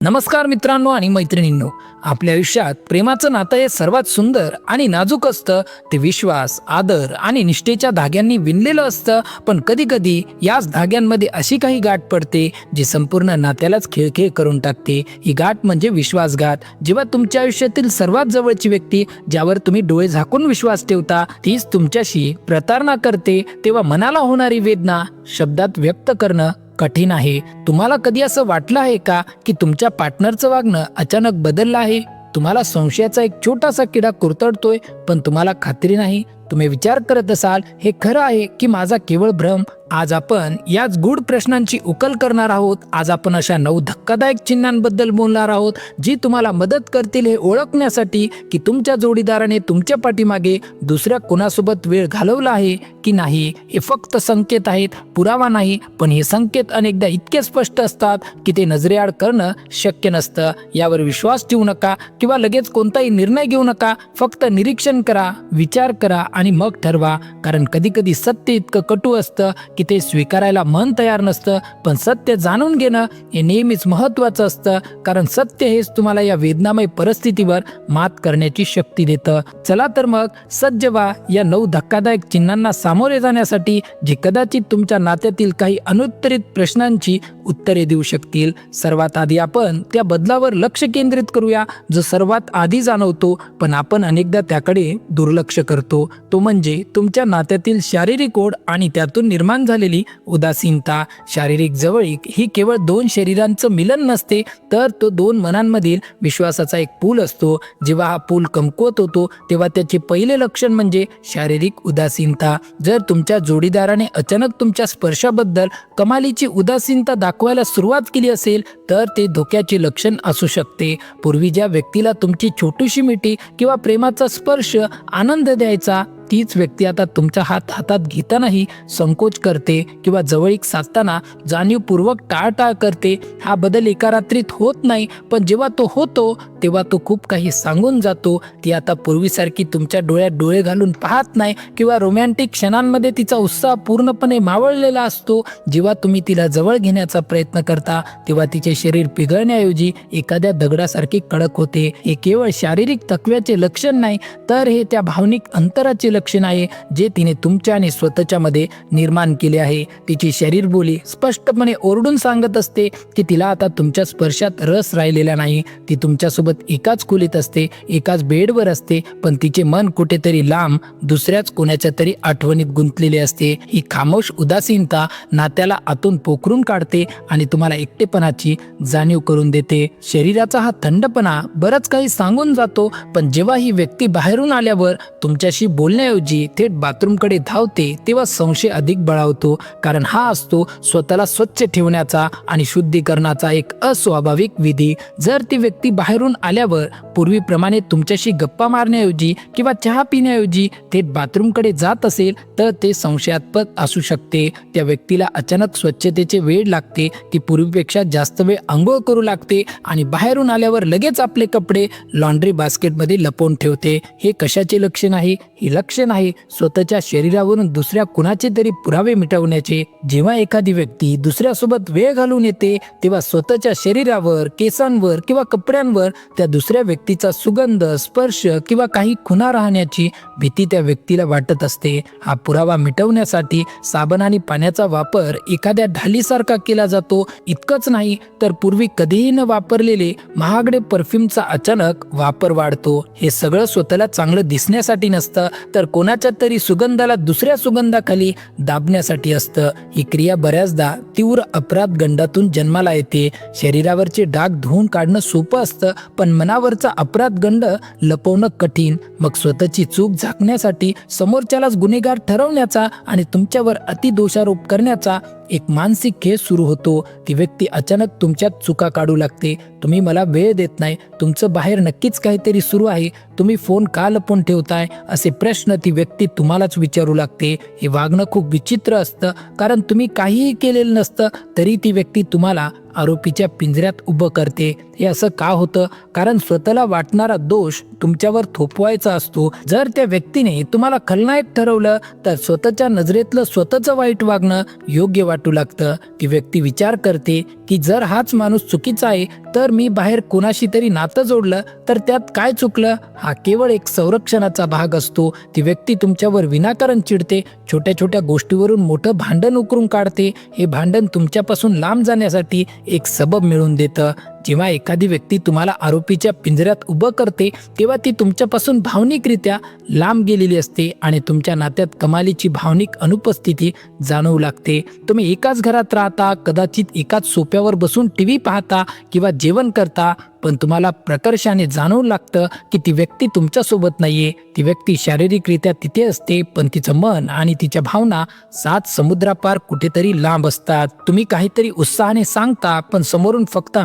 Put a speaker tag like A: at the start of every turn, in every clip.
A: नमस्कार मित्रांनो आणि मैत्रिणींनो, आपल्या आयुष्यात प्रेमाचं नातं हे सर्वात सुंदर आणि नाजूक असतं. ते विश्वास, आदर आणि निष्ठेच्या धाग्यांनी विणलेलं असतं. पण कधी कधी याच धाग्यांमध्ये अशी काही गाठ पडते जी संपूर्ण नात्यालाच खिळखिळ करून टाकते. ही गाठ म्हणजे विश्वासघात. जेव्हा तुमच्या आयुष्यातील सर्वात जवळची व्यक्ती, ज्यावर तुम्ही डोळे झाकून विश्वास ठेवता, तीच तुमच्याशी प्रतारणा करते, तेव्हा मनाला होणारी वेदना शब्दात व्यक्त करणं कठीण आहे. तुम्हाला कधी असं वाटलं आहे का की तुमच्या पार्टनरचं वागणं अचानक बदललं आहे? तुम्हाला संशयाचा एक छोटासा किडा कुरतडतोय, पण तुम्हाला खात्री नाही. तुम्ही विचार करत असाल, हे खरं आहे की माझा केवळ भ्रम? आज आपण याच गूढ प्रश्नांची उकल करणार आहोत. आज आपण अशा 9 धक्कादायक चिन्हांबद्दल बोलणार आहोत, जी तुम्हाला मदत करतील हे ओळखण्यासाठी की तुमच्या जोडीदाराने तुमच्या पाठीमागे दुसऱ्या कोणासोबत वेळ घालवला आहे की नाही. हे फक्त संकेत आहेत, पुरावा नाही. पण हे संकेत अनेकदा इतके स्पष्ट असतात की ते नजरेआड करणं शक्य नसतं. यावर विश्वास ठेवू नका किंवा लगेच कोणताही निर्णय घेऊ नका. फक्त निरीक्षण करा, विचार करा आणि मग ठरवा. कारण कधी कधी सत्य इतकं कटू असतं की ते स्वीकारायला मन तयार नसतं. पण सत्य जाणून घेणं हे नेहमीच महत्त्वाचं असतं, कारण सत्य हेच तुम्हाला या वेदनामय परिस्थितीवर मात करण्याची शक्ती देतं. चला तर मग सज्ज व्हा या 9 धक्कादायक चिन्हांना सामोरे जाण्यासाठी, जे कदाचित तुमच्या नात्यातील काही अनुत्तरित प्रश्नांची उत्तरे देऊ शकतील. सर्वात आधी आपण त्या बदलावर लक्ष केंद्रित करूया जो सर्वात आधी जाणवतो, पण आपण अनेकदा त्याकडे दुर्लक्ष करतो. तो म्हणजे तुमच्या नात्यातील शारीरिक ओढ आणि त्यातून निर्माण झालेली उदासीनता. शारीरिक जवळीक ही केवळ 2 शरीरांचं मिलन नसते, तर तो 2 मनांमधील विश्वासाचा एक पूल असतो. जेव्हा हा पूल कमकुवत होतो, तेव्हा त्याचे पहिले लक्षण म्हणजे शारीरिक उदासीनता. जर तुमच्या जोडीदाराने अचानक तुमच्या स्पर्शाबद्दल कमालीची उदासीनता दाखवायला सुरुवात केली असेल, तर ते धोक्याचे लक्षण असू शकते. पूर्वी ज्या व्यक्तीला तुमची छोटीशी मिठी किंवा प्रेमाचा स्पर्श आनंद द्यायचा, तीच व्यक्ती आता तुमचा हात हातात घेतानाही संकोच करते किंवा जवळीक साधताना जाणीवपूर्वक टाळटाळ करते. हा बदल एका रात्रीत होत नाही, पण जेव्हा तो होतो तेव्हा तो खूप काही सांगून जातो. ती आता पूर्वीसारखी तुमच्या डोळ्यात डोळे घालून पाहत नाही किंवा रोमॅन्टिक क्षणांमध्ये तिचा उत्साह पूर्णपणे मावळलेला असतो. जेव्हा तुम्ही तिला जवळ घेण्याचा प्रयत्न करता, तेव्हा तिचे शरीर पिघळण्याऐवजी एखाद्या दगडासारखे कडक होते. हे केवळ शारीरिक थकव्याचे लक्षण नाही, तर हे त्या भावनिक अंतराचे लक्षण आहे जे तिने तुमच्या आणि स्वतःच्या मध्ये निर्माण केले आहे. तिची शरीर बोली स्पष्टपणे ओरडून सांगत असते की तिला आता तुमच्या स्पर्शात रस राहिलेला नाही. ती तुमच्यासोबत एकाच खोलीत असते, एकाच बेडवर असते, पण तिचे मन कुठेतरी लांब दुसऱ्याच कोणाच्या तरी आठवणीत गुंतलेले असते. ही खामोश उदासीनता नात्याला आतून पोखरून काढते आणि तुम्हाला एकटेपणाची जाणीव करून देते. शरीराचा हा थंडपणा बरंच काही सांगून जातो, पण जेव्हा ही व्यक्ती बाहेरून आल्यावर तुमच्याशी बोलण्याऐवजी थेट बाथरूमकडे धावते, तेव्हा संशय अधिक बळावतो. कारण हा असतो स्वतःला स्वच्छ ठेवण्याचा आणि शुद्धीकरणाचा एक अस्वाभाविक विधी. जर ती व्यक्ती बाहेरून आल्यावर पूर्वीप्रमाणे तुमच्याशी गप्पा मारण्याऐवजी किंवा चहा पिण्याऐवजी थेट बाथरूमकडे जात असेल, तर ते संशयास्पद असू शकते. त्या व्यक्तीला अचानक स्वच्छतेचे वेळ लागते. ती पूर्वीपेक्षा जास्त वेळ आंघोळ करू लागते आणि बाहेरून आल्यावर लगेच आपले कपडे लॉन्ड्री बास्केटमध्ये लपवून ठेवते. हे कशाचे लक्षण आहे? हे लक्षण आहे स्वतःच्या शरीरावरून दुसऱ्या कुणाचे तरी पुरावे मिटवण्याचे. जेव्हा एखादी व्यक्ती दुसऱ्यासोबत वेळ घालून येते, तेव्हा स्वतःच्या शरीरावर, केसांवर किंवा कपड्यांवर त्या दुसऱ्या व्यक्तीचा सुगंध, स्पर्श किंवा काही खुणा राहण्याची भीती त्या व्यक्तीला वाटत असते. हा पुरावा मिटवण्यासाठी साबण आणि पाण्याचा वापर एखाद्या ढालीसारखा केला जातो. इतकंच नाही, तर पूर्वी कधीही न वापरलेले महागडे परफ्यूमचा अचानक वापर वाढतो. हे सगळं स्वतःला चांगलं दिसण्यासाठी नसतं, तर कोणाच्या तरी सुगंधाला दुसऱ्या सुगंधाखाली दाबण्यासाठी असतं. ही क्रिया बऱ्याचदा तीव्र अपराध गंडातून जन्माला येते. शरीरावरचे डाग धुवून काढणं सोपं असतं, पण मनावरचा अपराध गंड लपवणं कठीण. मग स्वतःची चूक झाकण्यासाठी समोरच्यालाच गुन्हेगार ठरवण्याचा आणि तुमच्यावर अतिदोषारोप करण्याचा एक मानसिक खेळ सुरू होतो. ती व्यक्ती अचानक तुमच्यात चुका काढू लागते. तुम्ही मला वेळ देत नाही, तुमचं बाहेर नक्कीच काहीतरी सुरू आहे, तुम्ही फोन का लपवून ठेवताय, असे प्रश्न ती व्यक्ती तुम्हालाच विचारू लागते. हे वागणं खूप विचित्र असतं, कारण तुम्ही काहीही केलेलं नसतं तरी ती व्यक्ती तुम्हाला आरोपीच्या पिंजऱ्यात उभं करते. हे असं का होतं? कारण स्वतःला वाटणारा दोष तुमच्यावर थोपवायचा असतो. जर त्या व्यक्तीने तुम्हाला खलनायक ठरवलं, तर स्वतःच्या नजरेतलं स्वतःचं वाईट वागणं योग्य वाटतं वाटू लागतं. ती व्यक्ती विचार करते की जर हाच माणूस चुकीचा आहे तर मी बाहेर कोणाशी तरी नातं जोडलं तर त्यात काय चुकलं. हा केवळ एक संरक्षणाचा भाग असतो. ती व्यक्ती तुमच्यावर विनाकारण चिडते, छोट्या छोट्या गोष्टीवरून मोठं भांडण उकरून काढते. हे भांडण तुमच्यापासून लांब जाण्यासाठी एक सबब मिळवून देतं. जेव्हा एखादी व्यक्ती तुम्हाला आरोपीच्या पिंजऱ्यात उभं करते तेव्हा ती तुमच्यापासून भावनिकरित्या लांब गेलेली असते आणि तुमच्या नात्यात कमालीची भावनिक अनुपस्थिती जाणवू लागते. तुम्ही एकाच घरात राहता, कदाचित एकाच सोफ्यावर बसून टीव्ही पाहता किंवा जेवण करता, पण तुम्हाला प्रकर्षाने जाणवू लागतं की ती व्यक्ती तुमच्यासोबत नाहीये. ती व्यक्ती शारीरिकरित्या तिथे असते पण तिचं मन आणि तिच्या भावना 7 समुद्रापार कुठेतरी लांब असतात. तुम्ही काहीतरी उत्साहाने सांगता पण समोरून फक्त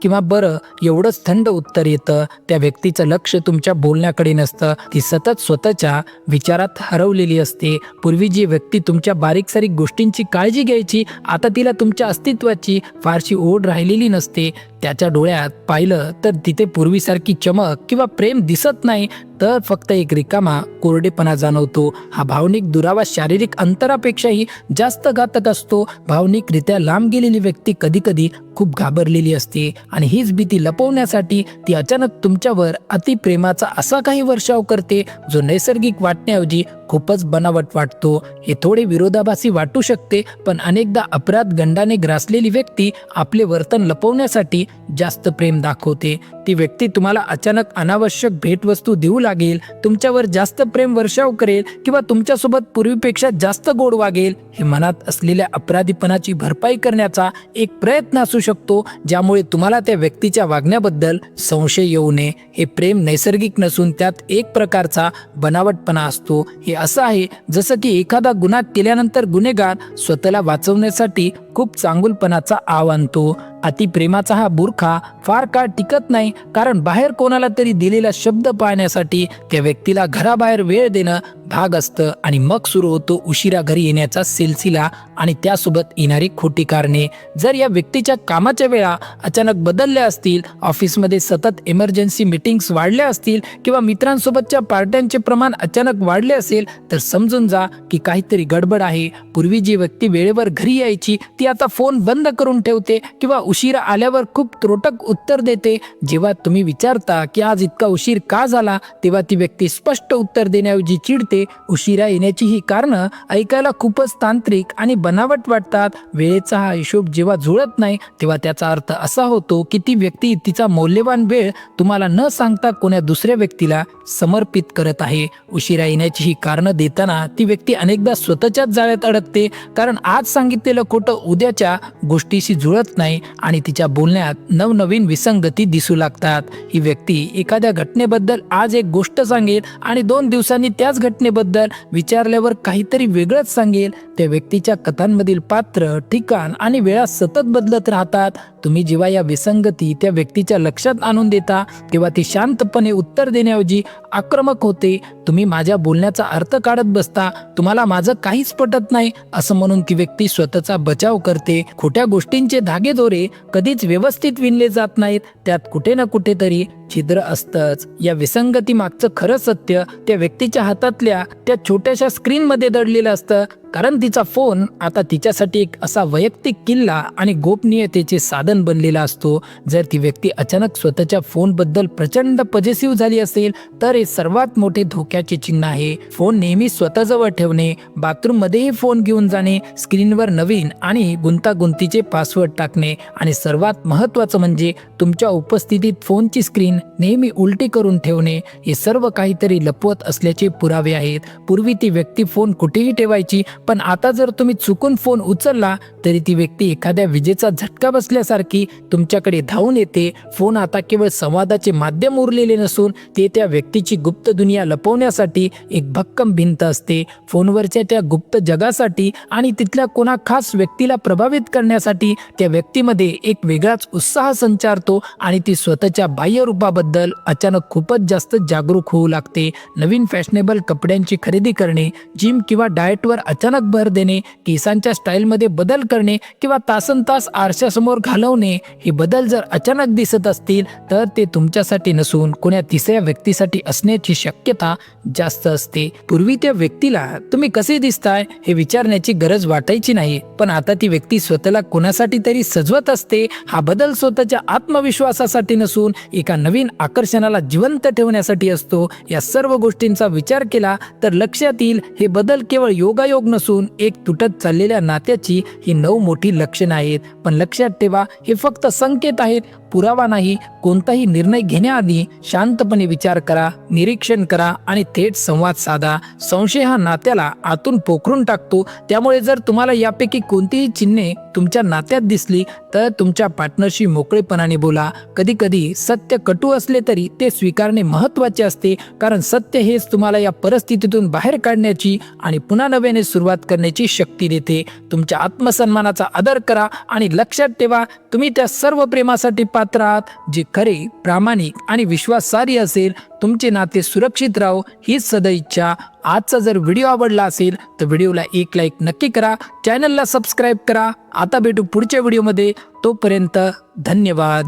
A: किंवा बरं एवढंच थंड उत्तर येतं. त्या व्यक्तीचं लक्ष तुमच्या बोलण्याकडे नसतं. ती सतत स्वतःच्या विचारात हरवलेली असते. पूर्वी जी व्यक्ती तुमच्या बारीक सारीक गोष्टींची काळजी घ्यायची आता तिला तुमच्या अस्तित्वाची फारशी ओढ राहिलेली नसते. त्याच्या डोळ्यात पाहिलं तर तिथे पूर्वीसारखी चमक किंवा प्रेम दिसत नाही, तर फक्त एक रिकामा कोरडेपणा जाणवतो. हा भावनिक दुरावा शारीरिक अंतरापेक्षाही जास्त घातक असतो. भावनिकरित्या लांब गेलेली व्यक्ती कधी कधी खूप घाबरलेली असते आणि हीच भीती लपवण्यासाठी ती अचानक तुमच्यावर अतिप्रेमाचा असा काही वर्षाव करते जो नैसर्गिक वाटण्याऐवजी खूपच बनावट वाटतो. हे थोडे विरोधाभासी वाटू शकते, पण अनेकदा अपराध गंडाने ग्रासलेली व्यक्ती आपले वर्तन लपवण्यासाठी जास्त प्रेम दाखवते. ती व्यक्ती तुम्हाला अचानक अनावश्यक भेटवस्तू देऊ लागेल, तुमच्यावर जास्त प्रेम वर्षाव करेल किंवा तुमच्यासोबत पूर्वीपेक्षा जास्त गोड वागेल. हे मनात असलेल्या अपराधीपणाची भरपाई करण्याचा एक प्रयत्न असू शकतो, ज्यामुळे तुम्हाला त्या व्यक्तीच्या वागण्याबद्दल संशय येऊ नये. हे प्रेम नैसर्गिक नसून त्यात एक प्रकारचा बनावटपणा असतो. हे असं आहे जसं की एखादा गुन्हा केल्यानंतर गुन्हेगार स्वतःला वाचवण्यासाठी खूप चांगुलपणाचा आव आणतो. अतिप्रेमाचा हा बुरखा फार काळ टिकत नाही, कारण बाहेर कोणाला तरी दिलेला शब्द पाळण्यासाठी त्या व्यक्तीला घराबाहेर वेळ देणं भाग असतं आणि मग सुरू होतो उशिरा घरी येण्याचा सिलसिला आणि त्यासोबत येणारी खोटी कारणे. जर या व्यक्तीच्या कामाच्या वेळा अचानक बदलल्या असतील, ऑफिसमध्ये सतत इमर्जन्सी मीटिंग्स वाढल्या असतील किंवा मित्रांसोबतच्या पार्ट्यांचे प्रमाण अचानक वाढले असेल तर समजून जा की काहीतरी गडबड आहे. पूर्वी जी व्यक्ती वेळेवर घरी यायची ती आता फोन बंद करून ठेवते किंवा उशिरा आल्यावर खूप त्रोटक उत्तर देते. जेव्हा तुम्ही विचारता की आज इतका उशीर का झाला तेव्हा ती व्यक्ती स्पष्ट उत्तर देण्याऐवजी चिडते. उशिरा येण्याची ही कारणं ऐकायला खूपच तांत्रिक आणि बनावट वाटतात. वेळेचा हा हिशोब जेव्हा जुळत नाही तेव्हा त्याचा अर्थ असा होतो की ती व्यक्ती तिचा मौल्यवान वेळ तुम्हाला न सांगता कोण्या दुसऱ्या व्यक्तीला समर्पित करत आहे. उशिरा येण्याची ही कारणं देताना ती व्यक्ती अनेकदा स्वतःच्याच जाळ्यात अडकते, कारण आज सांगितलेलं खोटं उद्याच्या गोष्टीशी जुळत नाही आणि तिच्या बोलण्यात नवनवीन विसंगती दिसू लागतात. ही व्यक्ती एखाद्या घटनेबद्दल आज एक गोष्ट सांगेल आणि 2 दिवसांनी त्याच घटनेबद्दल विचारल्यावर काहीतरी वेगळंच सांगेल. त्या व्यक्तीच्या कथांमधील पात्र, ठिकाण आणि वेळा सतत बदलत राहतात. तुम्ही जेव्हा या विसंगती त्या व्यक्तीच्या लक्षात आणून देता तेव्हा ती शांतपणे उत्तर देण्याऐवजी आक्रमक होते. तुम्ही माझ्या बोलण्याचा अर्थ काढत बसता, तुम्हाला माझं काहीच पटत नाही असं म्हणून ती व्यक्ती स्वतःचा बचाव करते. खोट्या गोष्टींचे धागेदोरे कधीच व्यवस्थित विणले जात नाहीत, त्यात कुठे ना कुठेतरी छिद्र असतंच. या विसंगती मागचं खरं सत्य त्या व्यक्तीच्या हातातल्या त्या छोट्याशा स्क्रीनमध्ये दडलेलं असतं, कारण तिचा फोन आता तिच्यासाठी एक असा वैयक्तिक किल्ला आणि गोपनीयतेचे साधन बनलेला असतो. जर ती व्यक्ती अचानक स्वतःच्या फोनबद्दल प्रचंड पॉझिटिव्ह झाली असेल तर हे सर्वात मोठे धोक्याचे चिन्ह आहे. फोन नेहमी स्वतःजवळ ठेवणे, बाथरूममध्येही फोन घेऊन जाणे, स्क्रीनवर नवीन आणि गुंतागुंतीचे पासवर्ड टाकणे आणि सर्वात महत्त्वाचं म्हणजे तुमच्या उपस्थितीत फोनची स्क्रीन नेहमी उलटी करून ठेवणे, हे सर्व काहीतरी लपवत असल्याचे पुरावे आहेत. पूर्वी ती व्यक्ती फोन कुठेही ठेवायची, पण आता जर तुम्ही चुकून फोन उचलला तरी ती व्यक्ती एखाद्या विजेचा झटका बसल्यासारखी तुमच्याकडे धावून येते. फोन आता केवळ संवादाचे माध्यम उरलेले नसून ते त्या व्यक्तीची गुप्त दुनिया लपवण्यासाठी एक भक्कम भिंत असते. फोनवरच्या त्या गुप्त जगासाठी आणि तिथल्या कोणा खास व्यक्तीला प्रभावित करण्यासाठी त्या व्यक्तीमध्ये एक वेगळाच उत्साह संचारतो आणि ती स्वतःच्या बाह्य रूपाबद्दल अचानक खूपच जास्त जागरूक होऊ लागते. नवीन फॅशनेबल कपड्यांची खरेदी करणे, जिम किंवा डाएटवर अचानक अचानक भर देणे, केसांच्या स्टाईलमध्ये बदल करणे किंवा तासनतास आरशासमोर घालवणे, हे बदल जर अचानक दिसत असतील तर ते तुमच्यासाठी नसून कोण्या तिसऱ्या व्यक्तीसाठी असण्याची शक्यता जास्त असते. पूर्वी त्या व्यक्तीला तुम्ही कसे दिसताय हे विचारण्याची गरज वाटायची नाही, पण आता ती व्यक्ती स्वतःला कोणासाठी तरी सजवत असते. हा बदल स्वतःच्या आत्मविश्वासासाठी नसून एका नवीन आकर्षणाला जिवंत ठेवण्यासाठी असतो. या सर्व गोष्टींचा विचार केला तर लक्षात येईल हे बदल केवळ योगायोग नसून एक तुटत चाललेल्या नात्याची ही 9 मोठी लक्षणं आहेत. पण लक्षात ठेवा, हे फक्त संकेत आहेत, पुरावा नाही. कोणताही निर्णय घेण्याआधी शांतपणे विचार करा, निरीक्षण करा आणि थेट संवाद साधा. संशय हा नात्याला आतून पोखरून टाकतो. त्यामुळे जर तुम्हाला यापैकी कोणतीही चिन्हे तुमच्या नात्यात दिसली तर तुमच्या पार्टनरशी मोकळेपणाने बोला. कधी कधी सत्य कटू असले तरी ते स्वीकारणे महत्त्वाचे असते, कारण सत्य हेच तुम्हाला या परिस्थितीतून बाहेर काढण्याची आणि पुन्हा नव्याने सुरुवात करण्याची शक्ती देते. तुमच्या आत्मसन्मानाचा आदर करा आणि लक्षात ठेवा, तुम्ही त्या सर्व प्रेमासाठी पात्र आहात जे खरे, प्रामाणिक आणि विश्वासार्ह असेल. तुमचे नाते सुरक्षित राहो हीच सदिच्छा. आजचा जर व्हिडिओ आवडला असेल तर व्हिडिओला एक लाईक नक्की करा, चॅनलला सबस्क्राईब करा. आता भेटू पुढच्या व्हिडिओमध्ये. तोपर्यंत धन्यवाद.